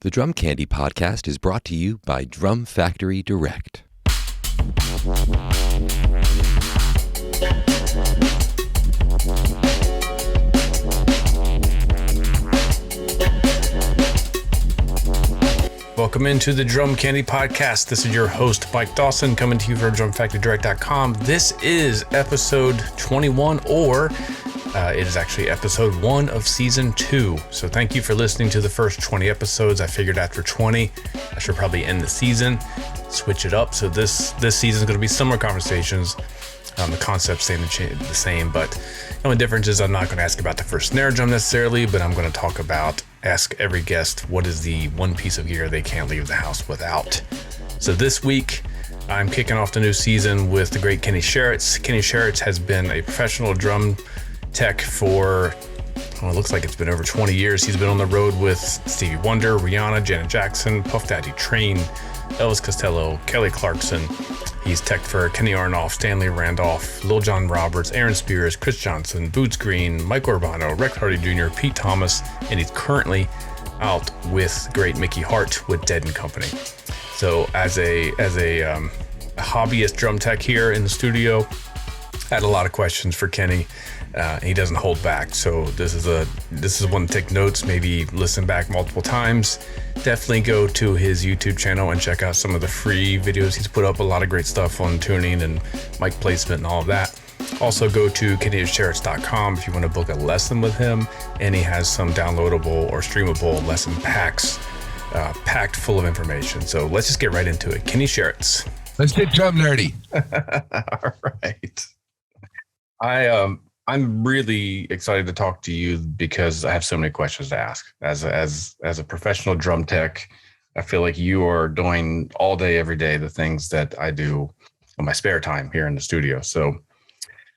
The Drum Candy Podcast is brought to you by Drum Factory Direct. Welcome into the Drum Candy Podcast. This is your host, Mike Dawson, coming to you from drumfactorydirect.com. This is episode 21, or it is actually episode 1 of season 2. So thank you for listening to the first 20 episodes. I figured after 20, I should probably end the season, switch it up. So this season is going to be summer conversations. The concept staying the same, but the only difference is I'm not going to ask about the first snare drum necessarily, but I'm going to ask every guest what is the one piece of gear they can't leave the house without. So this week, I'm kicking off the new season with the great Kenny Sharretts. Kenny Sharretts has been a professional drum tech for, it looks like it's been over 20 years. He's been on the road with Stevie Wonder, Rihanna, Janet Jackson, Puff Daddy, Train, Elvis Costello, Kelly Clarkson. He's teched for Kenny Aronoff, Stanley Randolph, Lil John Roberts, Aaron Spears, Chris Johnson, Boots Greene, Mike Urbano, Rex Hardy Jr., Pete Thomas, and he's currently out with great Mickey Hart with Dead & Company. So as a hobbyist drum tech here in the studio, I had a lot of questions for Kenny. He doesn't hold back, so this is one to take notes, maybe listen back multiple times. Definitely go to his YouTube channel and check out some of the free videos he's put up. A lot of great stuff on tuning and mic placement and all of that. Also go to Sharretts.com if you want to book a lesson with him, and he has some downloadable or streamable lesson packs packed full of information. So let's just get right into it. Kenny Sharretts. Let's get drum nerdy. All right. I'm really excited to talk to you because I have so many questions to ask. As a professional drum tech, I feel like you are doing all day, every day, the things that I do in my spare time here in the studio. So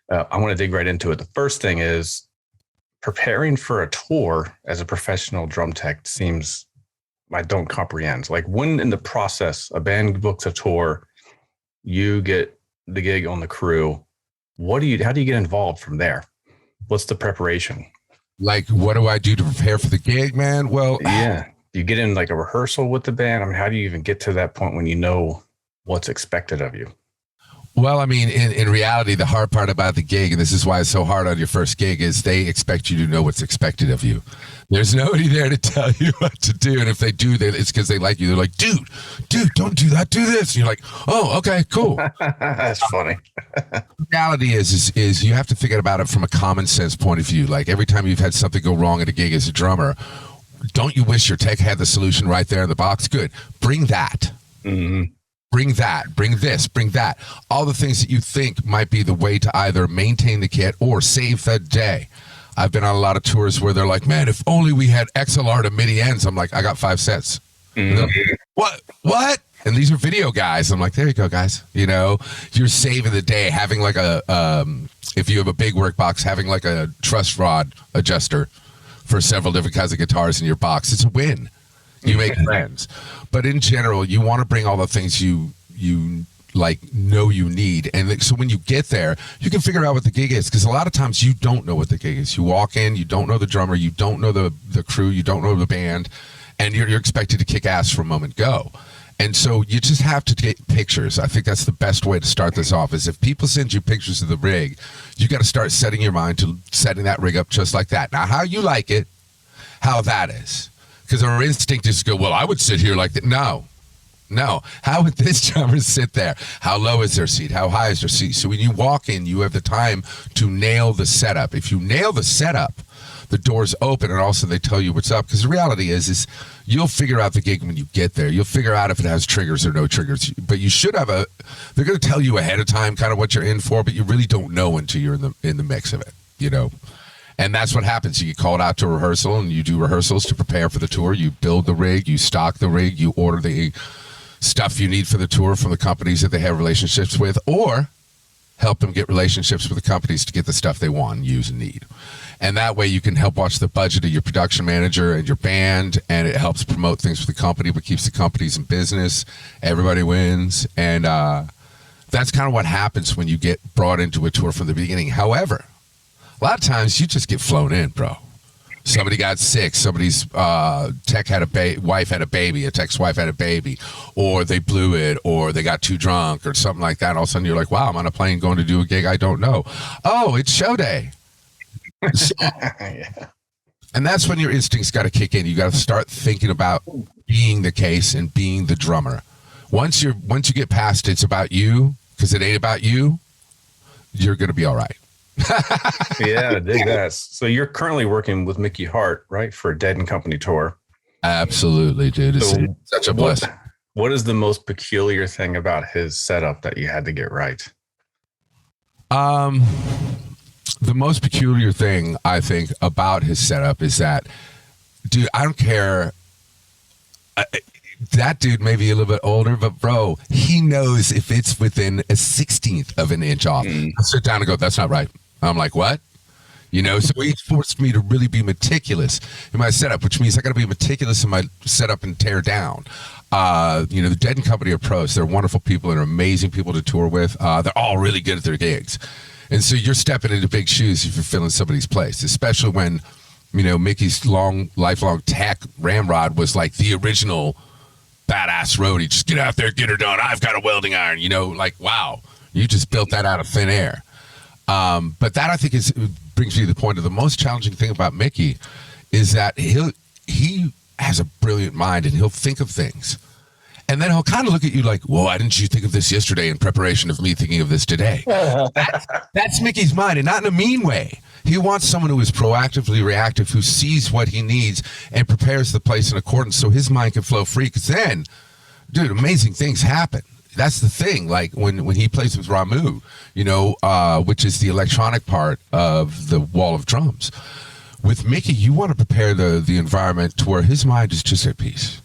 I want to dig right into it. The first thing is preparing for a tour as a professional drum tech seems I don't comprehend. Like when in the process, a band books a tour, you get the gig on the crew. How do you get involved from there? What's the preparation? Like, what do I do to prepare for the gig, man? Well, yeah. Do you get in like a rehearsal with the band? I mean, how do you even get to that point when you know what's expected of you? Well, I mean, in reality, the hard part about the gig, and this is why it's so hard on your first gig, is they expect you to know what's expected of you. There's nobody there to tell you what to do. And if they do, it's because they like you. They're like, dude, don't do that. Do this. And you're like, oh, okay, cool. That's funny. The reality is you have to think about it from a common sense point of view. Like every time you've had something go wrong at a gig as a drummer, don't you wish your tech had the solution right there in the box? Good. Bring that. Mm-hmm. Bring that, bring this, bring that. All the things that you think might be the way to either maintain the kit or save the day. I've been on a lot of tours where they're like, man, if only we had XLR to MIDI ends. I'm like, I got 5 sets. Mm-hmm. What? And these are video guys. I'm like, there you go, guys. You know, you're saving the day. Having like if you have a big work box, having like a truss rod adjuster for several different kinds of guitars in your box. It's a win. You make friends. But in general, you want to bring all the things you like know you need. And so when you get there, you can figure out what the gig is. Because a lot of times you don't know what the gig is. You walk in, you don't know the drummer, you don't know the crew, you don't know the band, and you're expected to kick ass from moment go. And so you just have to take pictures. I think that's the best way to start this off, is if people send you pictures of the rig, you got to start setting your mind to setting that rig up just like that. Now, how you like it, how that is. Because our instinct is to go, well, I would sit here like that. No. How would this drummer sit there? How low is their seat? How high is their seat? So when you walk in, you have the time to nail the setup. If you nail the setup, the doors open, and also they tell you what's up. Because the reality is you'll figure out the gig when you get there. You'll figure out if it has triggers or no triggers. But you should have they're going to tell you ahead of time kind of what you're in for, but you really don't know until you're in the mix of it, you know? And that's what happens. You get called out to rehearsal, and you do rehearsals to prepare for the tour. You build the rig, you stock the rig, you order the stuff you need for the tour from the companies that they have relationships with, or help them get relationships with the companies to get the stuff they want, use, and need. And that way you can help watch the budget of your production manager and your band, and it helps promote things for the company, but keeps the companies in business. Everybody wins. And that's kind of what happens when you get brought into a tour from the beginning. However, a lot of times you just get flown in, bro. Somebody got sick. Somebody's tech had wife had a baby. A tech's wife had a baby, or they blew it, or they got too drunk, or something like that. All of a sudden, you're like, "Wow, I'm on a plane going to do a gig I don't know. Oh, it's show day." Yeah. And that's when your instincts got to kick in. You got to start thinking about being the case and being the drummer. Once you get past it's about you, because it ain't about you, you're gonna be all right. Yeah, I dig that. So you're currently working with Mickey Hart, right, for a Dead and Company tour? Absolutely, dude. It's such a blessing. What is the most peculiar thing about his setup that you had to get right? The most peculiar thing I think about his setup is that, dude, I don't care. That dude may be a little bit older, but bro, he knows if it's within a 16th of an inch off. I'll sit down and go, "That's not right." I'm like, "What?" So he forced me to really be meticulous in my setup, which means I got to be meticulous in my setup and tear down. The Dead and Company are pros. They're wonderful people and are amazing people to tour with. They're all really good at their gigs. And so you're stepping into big shoes if you're filling somebody's place, especially when, Mickey's lifelong tech ramrod was like the original badass roadie. Just get out there, get her done. I've got a welding iron, wow, you just built that out of thin air. But that I think brings me to the point of the most challenging thing about Mickey is that he has a brilliant mind and he'll think of things. And then he'll kind of look at you like, "Well, why didn't you think of this yesterday in preparation of me thinking of this today?" That's Mickey's mind, and not in a mean way. He wants someone who is proactively reactive, who sees what he needs and prepares the place in accordance so his mind can flow free. Because then, dude, amazing things happen. That's the thing. Like when he plays with Ramu, which is the electronic part of the wall of drums. With Mickey, you want to prepare the environment to where his mind is just at peace.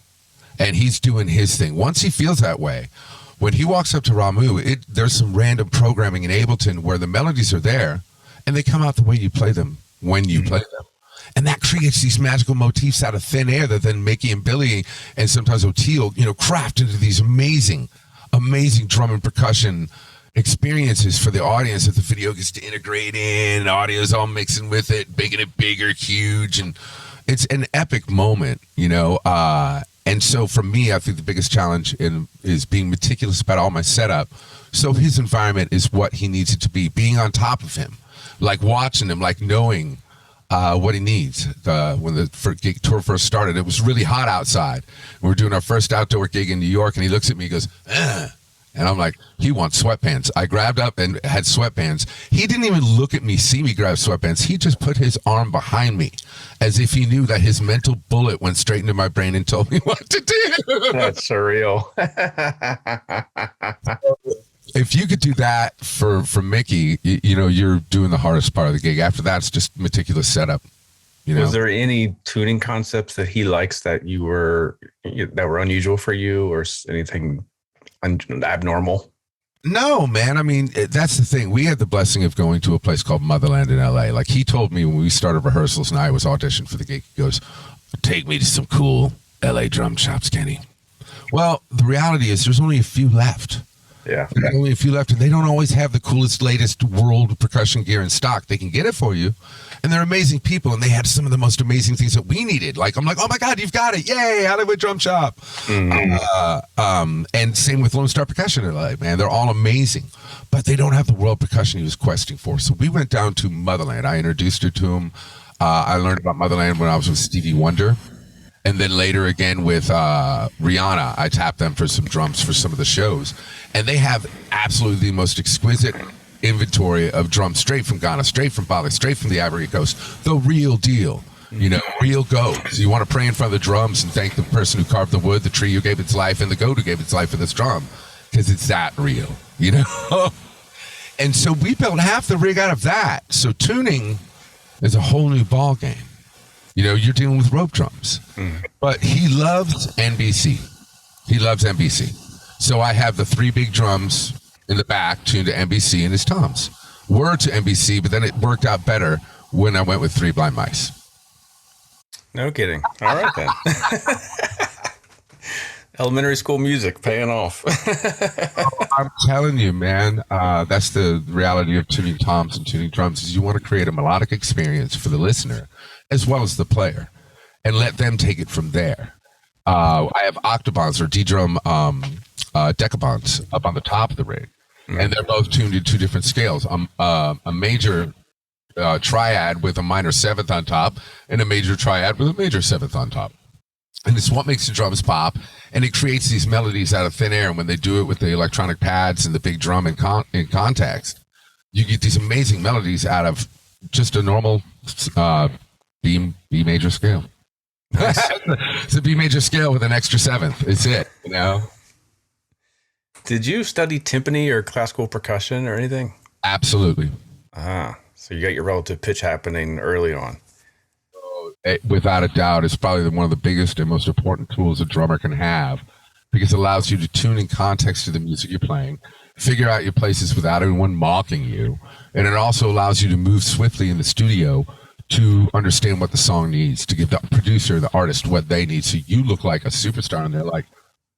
And he's doing his thing. Once he feels that way, when he walks up to Ramu, there's some random programming in Ableton where the melodies are there, and they come out the way you play them when you play them. And that creates these magical motifs out of thin air that then Mickey and Billy and sometimes O'Teal, craft into these amazing, amazing drum and percussion experiences for the audience that the video gets to integrate in. Audio's all mixing with it, making it bigger, huge, and it's an epic moment, And so for me, I think the biggest challenge is being meticulous about all my setup. So his environment is what he needs it to be, being on top of him, like watching him, like knowing what he needs. When the gig tour first started, it was really hot outside. We were doing our first outdoor gig in New York, and he looks at me and goes, "Ugh." And I'm like, "He wants sweatpants." I grabbed up and had sweatpants. He didn't even look at me, see me grab sweatpants. He just put his arm behind me as if he knew that his mental bullet went straight into my brain and told me what to do. That's surreal. If you could do that for Mickey, you're doing the hardest part of the gig. After that, it's just meticulous setup. Was there any tuning concepts that he likes that were unusual for you, or anything abnormal? No, man. I mean, that's the thing. We had the blessing of going to a place called Motherland in LA. Like he told me when we started rehearsals and I was auditioned for the gig, he goes, "Take me to some cool LA drum shops, Kenny." Well, the reality is there's only a few left. Yeah. There's only a few left, and they don't always have the coolest, latest world percussion gear in stock. They can get it for you, and they're amazing people, and they had some of the most amazing things that we needed. Like, I'm like, "Oh my God, you've got it. Yay, Hollywood Drum Shop." And same with Lone Star Percussion in LA, man. They're all amazing, but they don't have the world percussion he was questing for. So we went down to Motherland. I introduced her to him. I learned about Motherland when I was with Stevie Wonder. And then later again with Rihanna, I tapped them for some drums for some of the shows. And they have absolutely the most exquisite inventory of drums straight from Ghana, straight from Bali, straight from the Ivory Coast. The real deal, real goat. So you want to pray in front of the drums and thank the person who carved the wood, the tree who gave its life, and the goat who gave its life for this drum. Because it's that real, And so we built half the rig out of that. So tuning is a whole new ball game. You're dealing with rope drums. But he loves NBC. He loves NBC. So I have the 3 big drums in the back tuned to NBC and his toms. Were to NBC, but then it worked out better when I went with 3 blind mice. No kidding. All right, then. Elementary school music paying off. I'm telling you, man, that's the reality of tuning toms and tuning drums is you want to create a melodic experience for the listener as well as the player, and let them take it from there. I have octobonds or D-drum decabonds up on the top of the rig, and they're both tuned in 2 different scales. A major triad with a minor 7th on top, and a major triad with a major 7th on top. And it's what makes the drums pop, and it creates these melodies out of thin air. And when they do it with the electronic pads and the big drum in context, you get these amazing melodies out of just a normal B major scale. Nice. It's a B major scale with an extra 7th. It's it, you know. Did you study timpani or classical percussion or anything? Absolutely. So you got your relative pitch happening early on. Without a doubt, it's probably one of the biggest and most important tools a drummer can have, because it allows you to tune in context to the music you're playing, figure out your places without anyone mocking you, and it also allows you to move swiftly in the studio to understand what the song needs, to give the producer, the artist, what they need, so you look like a superstar, and they're like,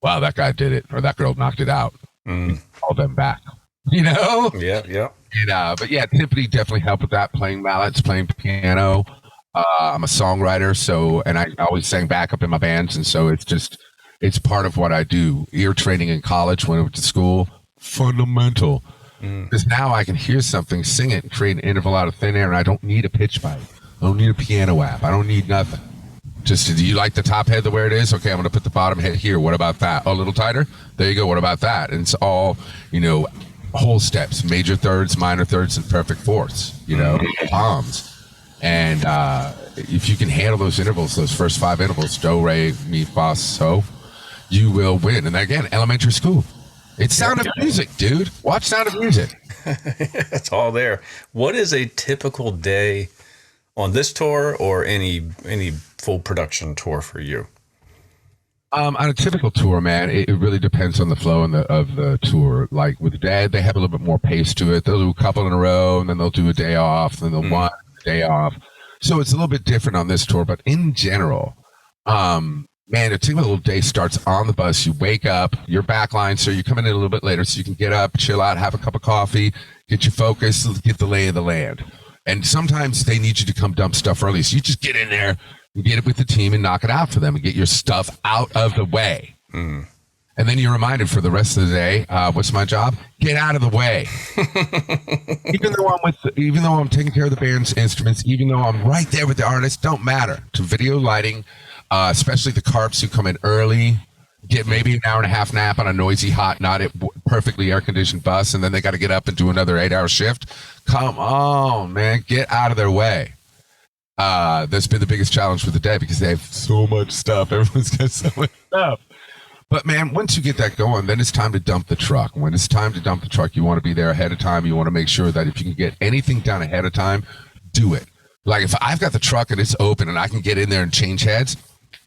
wow, that guy did it, or that girl knocked it out. Call them back, you know? Yeah. And, but yeah, timpani definitely helped with that, playing mallets, playing piano. I'm a songwriter, and I always sang backup in my bands, and so it's part of what I do. Ear training in college when I went to school, fundamental. Because now I can hear something, sing it, and create an interval out of thin air, and I don't need a pitch bite. I don't need a piano app. I don't need nothing. Just, do you like the top head the way it is? Okay, I'm going to put the bottom head here. What about that? Oh, a little tighter? There you go. What about that? And it's all, whole steps, major thirds, minor thirds, and perfect fourths, palms. And if you can handle those intervals, those first 5 intervals, do, re, mi, fa, so, you will win. And again, elementary school. It's Sound of Music, dude. Watch Sound of Music. It's all there. What is a typical day on this tour or any full production tour for you? On a typical tour, man, it really depends on the flow of the tour. Like with Dead, they have a little bit more pace to it. They'll do a couple in a row, and then they'll do a day off, and then they'll want a day off. So it's a little bit different on this tour, but in general, man, a typical day starts on the bus. You wake up, you're backline, so you're coming in a little bit later, so you can get up, chill out, have a cup of coffee, get your focus, get the lay of the land. And sometimes they need you to come dump stuff early, so you just get in there and get it with the team and knock it out for them and get your stuff out of the way. And then you're reminded for the rest of the day, what's my job? Get out of the way. Even though I'm taking care of the band's instruments, even though I'm right there with the artist, don't matter. To video lighting, especially the carps who come in early, get maybe an hour and a half nap on a noisy, hot, not perfectly air-conditioned bus, and then they got to get up and do another 8-hour shift. Come on, man. Get out of their way. That's been the biggest challenge for the day because they have so much stuff. Everyone's got so much stuff. But, man, once you get that going, then it's time to dump the truck. When it's time to dump the truck, you want to be there ahead of time. You want to make sure that if you can get anything done ahead of time, do it. Like, if I've got the truck and it's open and I can get in there and change heads,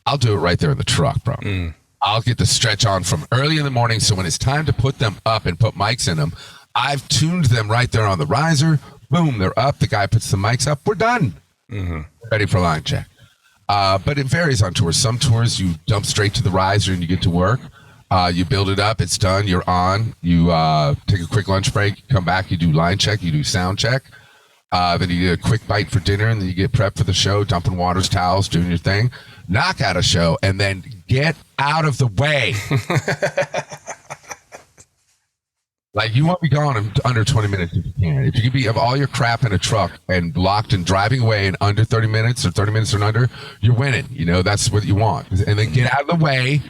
I'll do it right there in the truck, bro. I'll get the stretch on from early in the morning, so when it's time to put them up and put mics in them, I've tuned them right there on the riser. Boom, they're up. The guy puts the mics up. We're done. Ready for line check. But it varies on tours. Some tours you dump straight to the riser and you get to work. You build it up, it's done, you're on. You take a quick lunch break, come back, you do line check, you do sound check. Then you get a quick bite for dinner, and then you get prepped for the show, dumping waters, towels, doing your thing. Knock out a show, and then get out of the way. Like, you won't be gone in under 20 minutes if you can. If you can have all your crap in a truck and locked and driving away in under 30 minutes or 30 minutes or under, you're winning. That's what you want. And then get out of the way.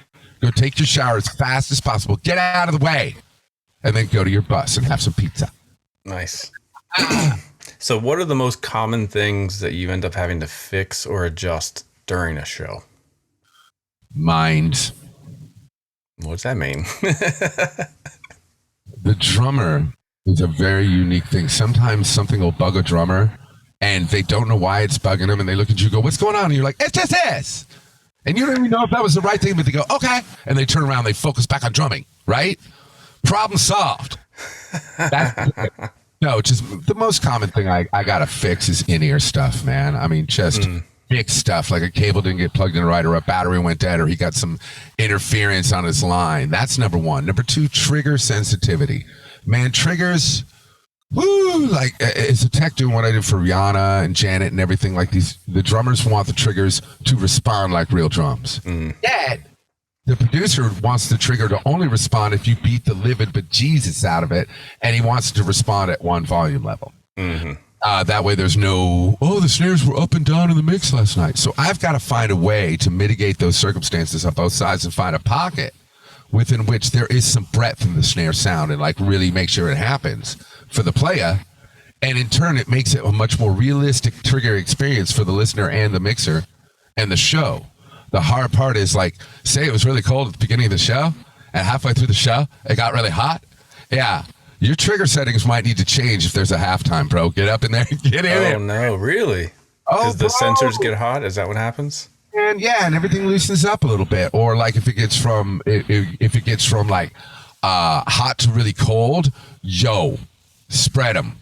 Go take your shower as fast as possible. Get out of the way. And then go to your bus and have some pizza. Nice. So what are the most common things that you end up having to fix or adjust during a show? Mind. What's that mean? The drummer is a very unique thing. Sometimes something will bug a drummer and they don't know why it's bugging them, and they look at you and go, what's going on? And you're like, it's just this. And you don't even know if that was the right thing, but they go, okay. And they turn around, they focus back on drumming, right? Problem solved. That's it. No, just the most common thing I got to fix is in-ear stuff, man. I mean, just big stuff, like a cable didn't get plugged in right, or a battery went dead, or he got some interference on his line. That's number one. Number two, trigger sensitivity. Man, triggers woo, like it's a tech doing what I did for Rihanna and Janet and everything. Like the drummers want the triggers to respond like real drums. Yet the producer wants the trigger to only respond if you beat the livid bejesus out of it, and he wants it to respond at one volume level. That way there's no, the snares were up and down in the mix last night. So I've got to find a way to mitigate those circumstances on both sides and find a pocket within which there is some breadth in the snare sound and like really make sure it happens for the player. And in turn, it makes it a much more realistic trigger experience for the listener and the mixer and the show. The hard part is like, say it was really cold at the beginning of the show and halfway through the show, it got really hot. Yeah. Your trigger settings might need to change if there's a halftime, bro. Get up in there. Get in there. Oh, no, really? Because the sensors get hot? Is that what happens? And yeah, and everything loosens up a little bit. Or like if it gets from like hot to really cold, spread them.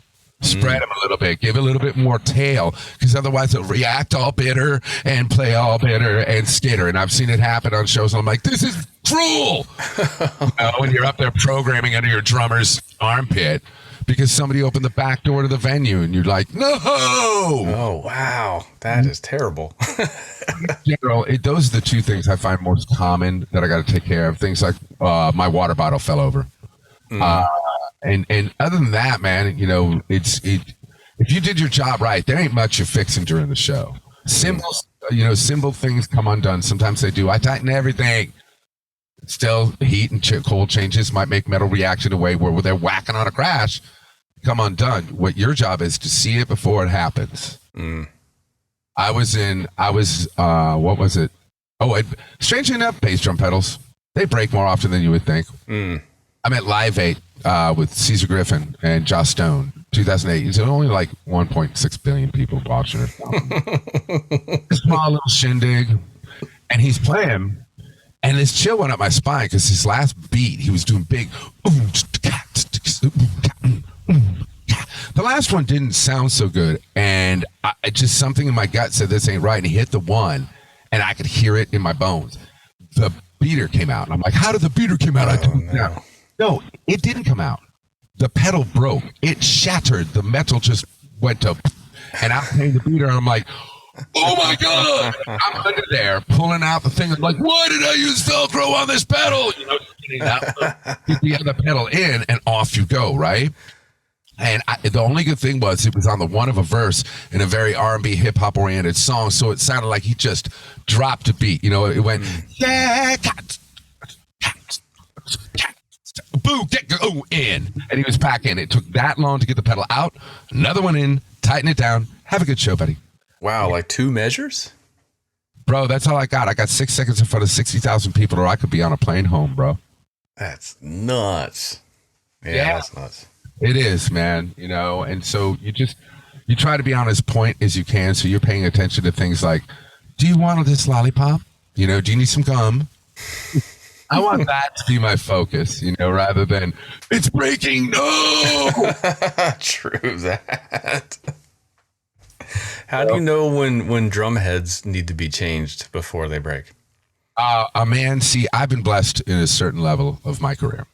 Spread them a little bit. Give it a little bit more tail, because otherwise it'll react all bitter and play all bitter and skitter. And I've seen it happen on shows, and I'm like, this is cruel. When you're up there programming under your drummer's armpit because somebody opened the back door to the venue, and you're like, no. Oh, wow. That is terrible. In general, those are the two things I find most common that I got to take care of. Things like my water bottle fell over. And other than that, man, if you did your job right, there ain't much you're fixing during the show. Simple things come undone. Sometimes they do. I tighten everything. Still, heat and cold changes might make metal react in a way where they're whacking on a crash, come undone. What your job is to see it before it happens. What was it? Strangely enough, bass drum pedals, they break more often than you would think. I'm at Live 8 with Caesar Griffin and Joss Stone, 2008. There's only like 1.6 billion people watching it. Small little shindig. And he's playing, and this chill went up my spine because his last beat, he was doing big. The last one didn't sound so good, and just something in my gut said this ain't right, and he hit the one, and I could hear it in my bones. The beater came out, and I'm like, how did the beater come out? No, it didn't come out. The pedal broke. It shattered. The metal just went to, and I'm playing the beater, and I'm like, oh my God. I'm under there pulling out the thing. I'm like, why did I use Velcro on this pedal? Get the other pedal in, and off you go, right? And the only good thing was it was on the one of a verse in a very R&B hip hop oriented song. So it sounded like he just dropped a beat. It went, yeah, boo, go in. And he was back in. It took that long to get the pedal out. Another one in, tighten it down. Have a good show, buddy. Wow, like 2 measures? Bro, that's all I got. I got 6 seconds in front of 60,000 people, or I could be on a plane home, bro. That's nuts. Yeah, that's nuts. It is, man. And so you try to be on as point as you can. So you're paying attention to things like, do you want this lollipop? Do you need some gum? I want that to be my focus, rather than it's breaking. No. True that. How do you know when drum heads need to be changed before they break? See, I've been blessed in a certain level of my career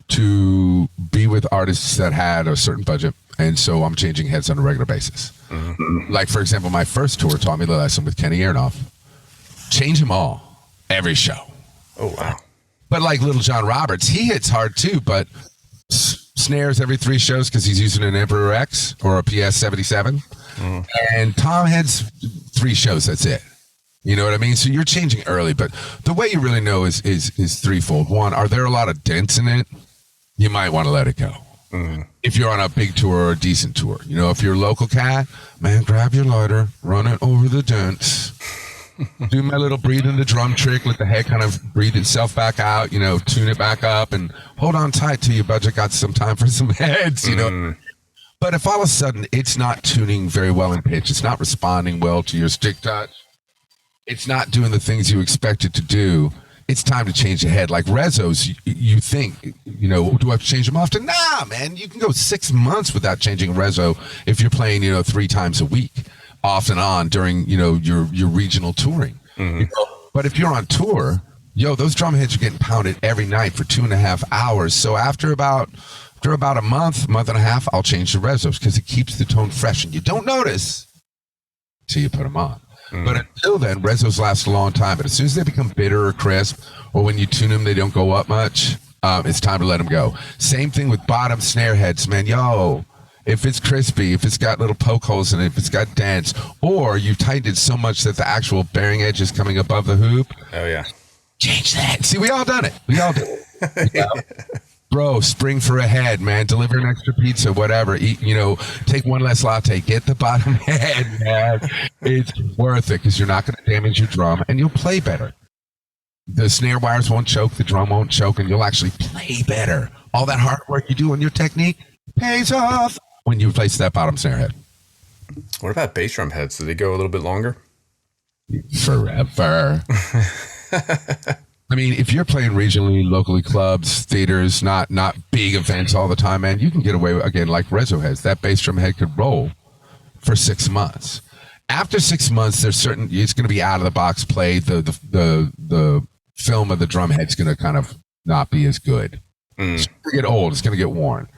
to be with artists that had a certain budget, and so I'm changing heads on a regular basis. Like, for example, my first tour taught me the lesson with Kenny Aronoff. Change them all, every show. Oh, wow. But like Lil John Roberts, he hits hard too, but snares every 3 shows because he's using an Emperor X or a PS77. And Tom heads 3 shows, that's it. You know what I mean? So you're changing early, but the way you really know is threefold. One, are there a lot of dents in it? You might want to let it go. If you're on a big tour or a decent tour, if you're a local cat, man, grab your lighter, run it over the dents, do my little breathing the drum trick, let the head kind of breathe itself back out, tune it back up, and hold on tight till your budget got some time for some heads, But if all of a sudden it's not tuning very well in pitch, it's not responding well to your stick touch, it's not doing the things you expect it to do, it's time to change the head. Like Rezos, you think, do I have to change them often? Nah, man, you can go 6 months without changing a Rezo if you're playing, 3 times a week, off and on during, your regional touring. But if you're on tour, those drum heads are getting pounded every night for 2.5 hours. So after about After about a month and a half, I'll change the resos because it keeps the tone fresh, and you don't notice until you put them on. But until then, resos last a long time. But as soon as they become bitter or crisp, or when you tune them, they don't go up much, it's time to let them go. Same thing with bottom snare heads, man. Yo, if it's crispy, if it's got little poke holes in it, if it's got dents, or you've tightened it so much that the actual bearing edge is coming above the hoop. Oh, yeah. Change that. See, we all done it. We all did it. You know? Bro, spring for a head, man. Deliver an extra pizza, whatever. Eat, take one less latte. Get the bottom head, man. It's worth it because you're not going to damage your drum and you'll play better. The snare wires won't choke, the drum won't choke, and you'll actually play better. All that hard work you do on your technique pays off when you replace that bottom snare head. What about bass drum heads? Do they go a little bit longer? Forever. I mean, if you're playing regionally, locally, clubs, theaters, not big events all the time, man, you can get away with, again, like reso heads. That bass drum head could roll for 6 months. After 6 months, it's going to be out of the box play. The film of the drum head's going to kind of not be as good. It's going to get old. It's going to get worn.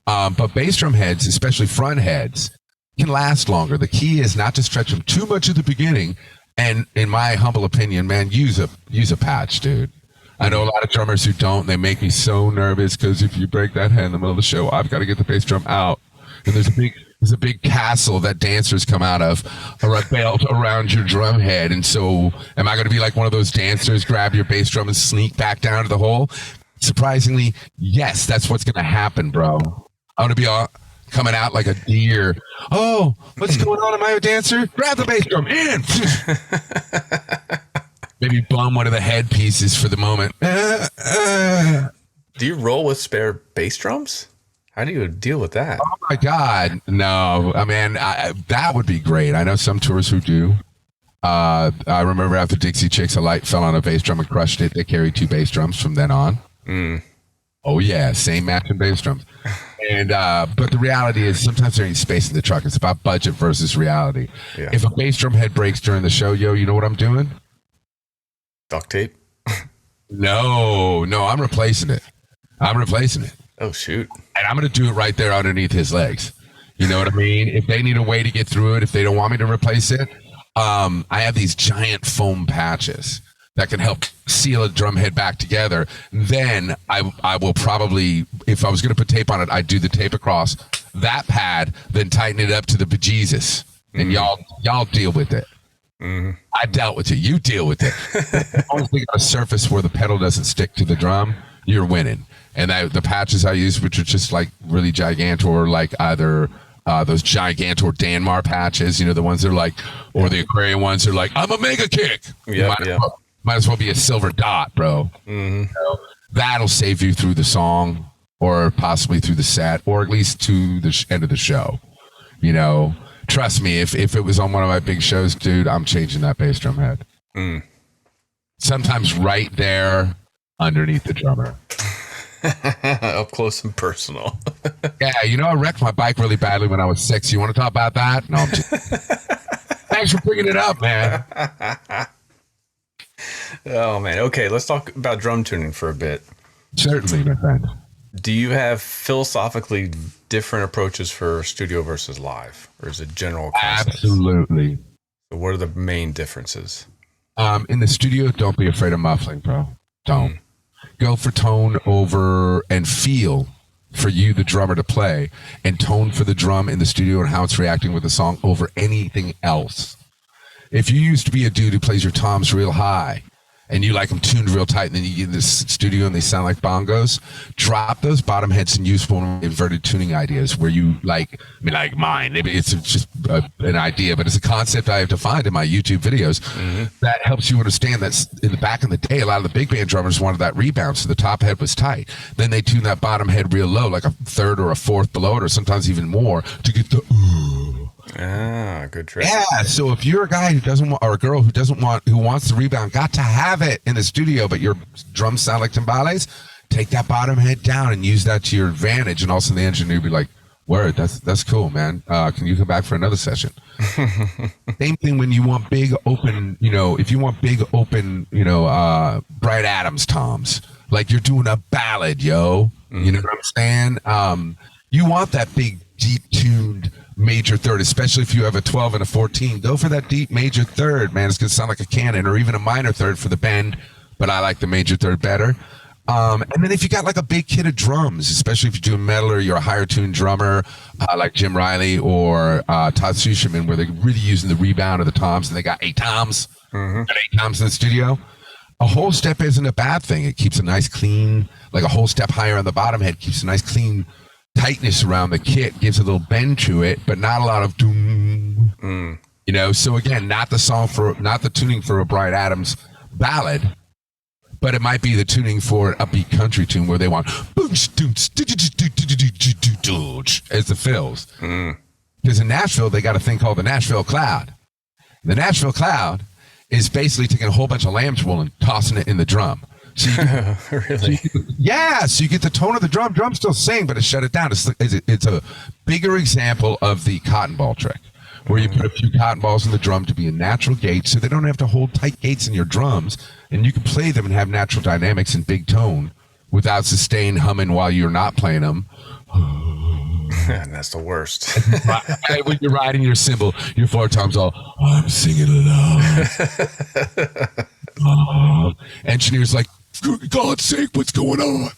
But bass drum heads, especially front heads, can last longer. The key is not to stretch them too much at the beginning. And in my humble opinion, man, use a patch, dude. I know a lot of drummers who don't. They make me so nervous because if you break that head in the middle of the show, I've got to get the bass drum out. And there's a big castle that dancers come out of, or a belt around your drum head. And so, am I going to be like one of those dancers, grab your bass drum and sneak back down to the hole? Surprisingly, yes, that's what's going to happen, bro. I'm going to be coming out like a deer. Oh, what's going on? Am I a dancer? Grab the bass drum in. Maybe bum one of the head pieces for the moment. Do you roll with spare bass drums? How do you deal with that? Oh my God, no. I mean, that would be great. I know some tours who do. I remember after Dixie Chicks, a light fell on a bass drum and crushed it. They carried 2 bass drums from then on. Oh yeah, same matching bass drums. And but the reality is sometimes there ain't space in the truck. It's about budget versus reality. Yeah. If a bass drum head breaks during the show, you know what I'm doing? Duct tape? No, I'm replacing it. Oh, shoot. And I'm going to do it right there underneath his legs. You know what I mean? If they need a way to get through it, if they don't want me to replace it, I have these giant foam patches that can help seal a drum head back together. Then I will probably, if I was going to put tape on it, I'd do the tape across that pad, then tighten it up to the bejesus. And y'all deal with it. I dealt with it. You deal with it. As long as we got a surface where the pedal doesn't stick to the drum, you're winning. And the patches I use, which are just like really gigantor, like either those gigantor Danmar patches, the ones that are like, or the aquarium ones are like, I'm a mega kick. Might as well be a silver dot, bro. That'll save you through the song or possibly through the set or at least to the end of the show. Trust me, if it was on one of my big shows, dude, I'm changing that bass drum head. Sometimes right there underneath the drummer. Up close and personal. Yeah, I wrecked my bike really badly when I was 6. You want to talk about that? No, thanks for bringing it up, man. Oh, man. Okay, let's talk about drum tuning for a bit. Certainly, my friend. Do you have philosophically different approaches for studio versus live? Or is it general concept? Absolutely. So what are the main differences? In the studio, don't be afraid of muffling, bro. Don't. Go for tone over and feel for you, the drummer, to play, and tone for the drum in the studio and how it's reacting with the song over anything else. If you used to be a dude who plays your toms real high and you like them tuned real tight, and then you get in this studio and they sound like bongos, drop those bottom heads and use one of inverted tuning ideas where you like mine. Maybe it's just an idea, but it's a concept I have defined in my YouTube videos that helps you understand that in the back in the day, a lot of the big band drummers wanted that rebound, so the top head was tight. Then they tune that bottom head real low, like a third or a fourth below it, or sometimes even more, to get the ooh. Ah, good trick. Yeah, so if you're a guy who doesn't want, or a girl who wants the rebound, got to have it in the studio, but your drums sound like timbales, take that bottom head down and use that to your advantage. And also the engineer will be like, word, that's cool, man. Can you come back for another session? Same thing when you want big open, if you want big open, Bright Adams toms, like you're doing a ballad, yo. You know what I'm saying? You want that big, deep tuned major third, especially if you have a 12 and a 14. Go for that deep major third, man. It's gonna sound like a cannon, or even a minor third for the bend, but I like the major third better. And then if you got like a big kit of drums, especially if you're doing metal or you're a higher tuned drummer, like Jim Riley or Todd Sucherman, where they're really using the rebound of the toms, and they got 8 toms, got 8 toms in the studio. A whole step isn't a bad thing. It keeps a nice clean, like a whole step higher on the bottom head, keeps a nice clean tightness around the kit, gives a little bend to it, but not a lot of doom. You know, so again, not the tuning for a Bryan Adams ballad, but it might be the tuning for an upbeat country tune where they want as the fills. Because in Nashville, they got a thing called the Nashville Cloud. The Nashville Cloud is basically taking a whole bunch of lamb's wool and tossing it in the drum. So Really? So you get the tone of the drum. Drums still sing, but it shut it down. It's a bigger example of the cotton ball trick, where you put a few cotton balls in the drum to be a natural gate, so they don't have to hold tight gates in your drums, and you can play them and have natural dynamics in big tone without sustained humming while you're not playing them. And that's the worst. When you're riding your cymbal, your 4 toms all, I'm singing along. Engineer's like, for God's sake, what's going on?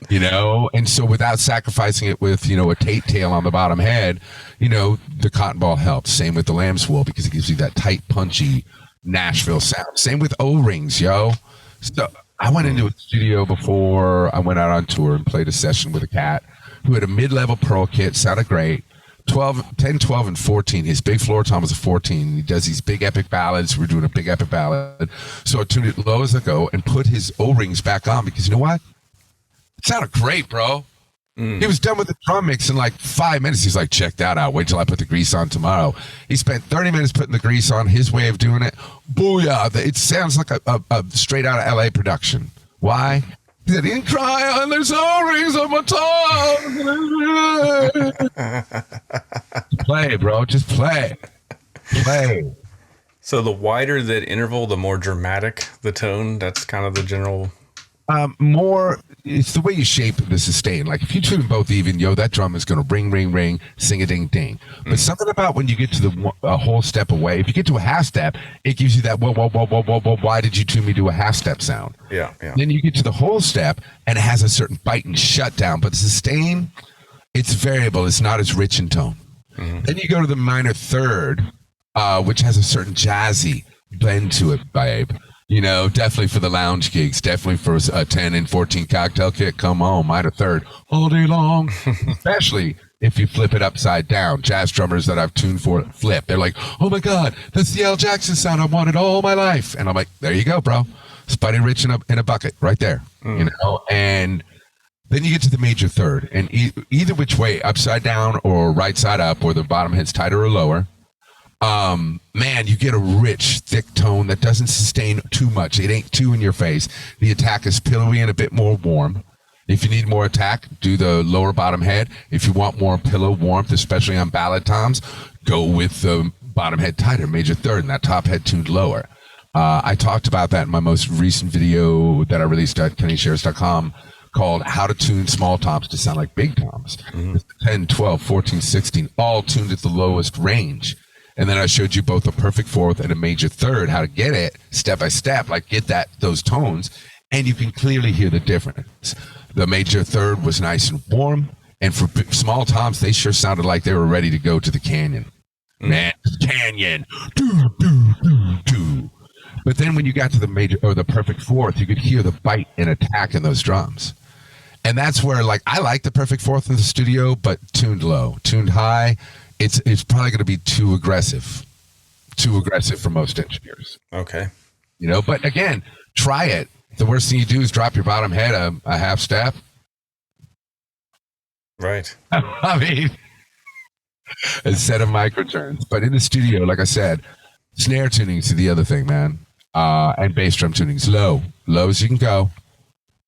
You know, and so without sacrificing it with, you know, a tate tail on the bottom head, you know, the cotton ball helps. Same with the lamb's wool, because it gives you that tight, punchy Nashville sound. Same with O-rings, yo. So I went into a studio before I went out on tour and played a session with a cat who had a mid-level Pearl kit, sounded great. 10, 12, and 14. His big floor tom was a 14. He does these big epic ballads. We're doing a big epic ballad. So I tuned it low as I go and put his O-rings back on, because you know what? It sounded great, bro. He was done with the drum mix in like 5 minutes. He's like, check that out. Wait till I put the grease on tomorrow. He spent 30 minutes putting the grease on, his way of doing it. Booyah. It sounds like a straight out of LA production. Why? He said, he didn't cry, and there's O-rings on my tongue. Play, bro. Just play. Play. So the wider that interval, the more dramatic the tone. That's kind of the general. More, it's the way you shape the sustain. Like if you tune both even, yo, that drum is going to ring, ring, ring, sing a ding, ding. But something about when you get to a whole step away, if you get to a half step, it gives you that, whoa, whoa, whoa, whoa, whoa, whoa, why did you tune me to a half step sound? Yeah. Then you get to the whole step and it has a certain bite and shutdown. But the sustain, it's variable. It's not as rich in tone. Then you go to the minor third, which has a certain jazzy blend to it, babe. You know, definitely for the lounge gigs, definitely for a 10 and 14 cocktail kit. Come on, minor third all day long. Especially if you flip it upside down. Jazz drummers that I've tuned for flip. They're like, oh my God, that's the Al Jackson sound I wanted all my life. And I'm like, there you go, bro. Spuddy Rich in a bucket right there. You know, and then you get to the major third. And either which way, upside down or right side up, or the bottom head's tighter or lower, man, you get a rich, thick tone that doesn't sustain too much. It ain't too in your face. The attack is pillowy and a bit more warm. If you need more attack, do the lower bottom head. If you want more pillow warmth, especially on ballad toms, go with the bottom head tighter, major third, and that top head tuned lower. I talked about that in my most recent video that I released at KennySharretts.com called How to Tune Small Toms to Sound Like Big Toms. 10, 12, 14, 16, all tuned at the lowest range. And then I showed you both a perfect fourth and a major third, how to get it step by step, like get those tones, and you can clearly hear the difference. The major third was nice and warm, and for small toms, they sure sounded like they were ready to go to the canyon. Man, canyon, doo, doo, doo, doo. But then when you got to the major or the perfect fourth, you could hear the bite and attack in those drums. And that's where, like, I like the perfect fourth in the studio, but tuned low, tuned high. It's probably going to be too aggressive for most engineers. Okay. You know, but again, try it. The worst thing you do is drop your bottom head a half step. Right. I mean, a set of microturns. But in the studio, like I said, snare tuning's the other thing, man. And bass drum tuning's low as you can go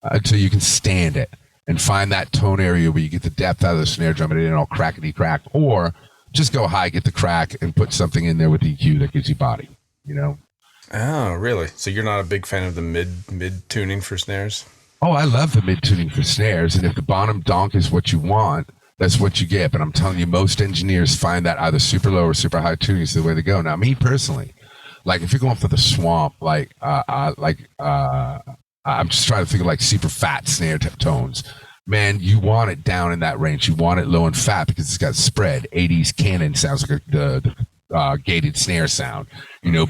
until you can stand it and find that tone area where you get the depth out of the snare drum and it ain't all crackety crack, or just go high, get the crack, and put something in there with EQ that gives you body, you know? Oh, really? So you're not a big fan of the mid tuning for snares? Oh, I love the mid tuning for snares, and if the bottom donk is what you want, that's what you get. But I'm telling you, most engineers find that either super low or super high tuning is the way to go. Now, me personally, like if you're going for the swamp, I'm just trying to think of like super fat snare tones. Man, you want it down in that range. You want it low and fat because it's got spread. 80s canon sounds like the gated snare sound.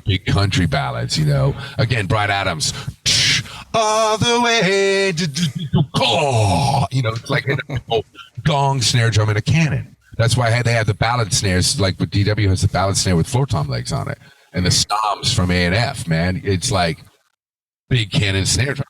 Big country ballads. Again, Bryan Adams. All the way, it's like a gong snare drum in a cannon. That's why they had the ballad snares, like with DW has the ballad snare with floor tom legs on it, and the stoms from A&F. Man, it's like big cannon snare drum.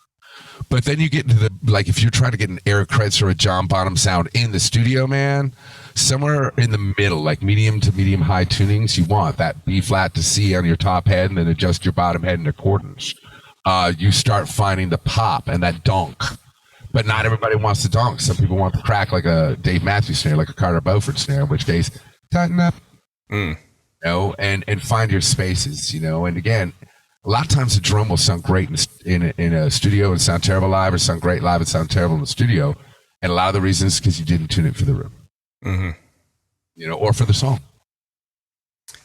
But then you get into if you're trying to get an Eric Kretz or a John Bonham sound in the studio, man, somewhere in the middle, like medium to medium high tunings, you want that B flat to C on your top head and then adjust your bottom head in accordance. You start finding the pop and that donk. But not everybody wants the donk. Some people want the crack like a Dave Matthews snare, like a Carter Beauford snare, in which case, tighten up, and find your spaces, And again, a lot of times the drum will sound great in a studio and sound terrible live, or sound great live and sound terrible in the studio. And a lot of the reasons is because you didn't tune it for the room, or for the song.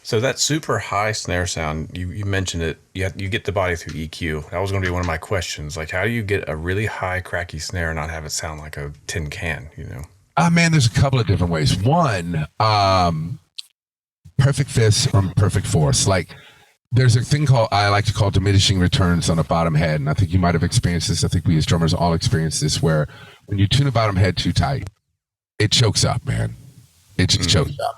So that super high snare sound, you mentioned it, you get the body through EQ. That was going to be one of my questions. Like, how do you get a really high, cracky snare and not have it sound like a tin can, Man, there's a couple of different ways. One, perfect fifths or perfect fourths. Like, there's a thing I like to call diminishing returns on a bottom head, and I think you might have experienced this. I think we as drummers all experience this, where when you tune a bottom head too tight, it chokes up, man. It just chokes up.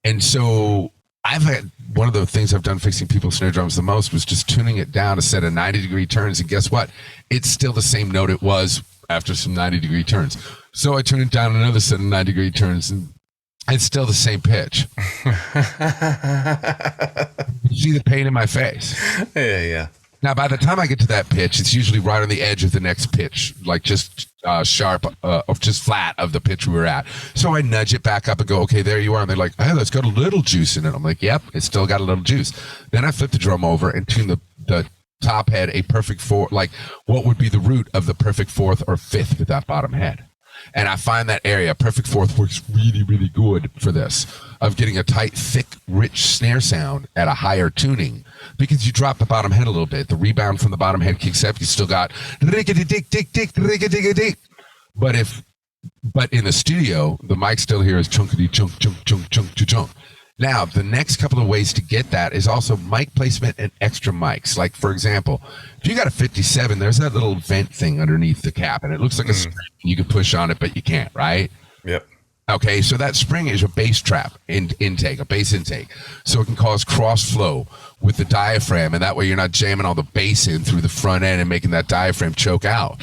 And so I've had one of the things I've done fixing people's snare drums the most was just tuning it down a set of 90-degree turns, and guess what? It's still the same note it was after some 90-degree turns. So I turn it down another set of 90-degree turns, and it's still the same pitch. You see the pain in my face. Yeah. Now, by the time I get to that pitch, it's usually right on the edge of the next pitch, like just sharp, or just flat of the pitch we were at. So I nudge it back up and go, okay, there you are. And they're like, hey, that's got a little juice in it. I'm like, yep, it's still got a little juice. Then I flip the drum over and tune the top head a perfect fourth, like what would be the root of the perfect fourth or fifth with that bottom head. And I find that area, perfect fourth, works really, really good for this, of getting a tight, thick, rich snare sound at a higher tuning. Because you drop the bottom head a little bit. The rebound from the bottom head kicks up. You still got riggedy-dick-dick-dick-riggedy-dick-dick. But in the studio, the mic still here is chunkity-chunk, chunk, chunk, chunk, chunk. Now, the next couple of ways to get that is also mic placement and extra mics. Like, for example, if you got a 57, there's that little vent thing underneath the cap, and it looks like a spring. You can push on it, but you can't, right? Yep. Okay, so that spring is a bass trap intake, a bass intake. So it can cause cross flow with the diaphragm, and that way you're not jamming all the bass in through the front end and making that diaphragm choke out.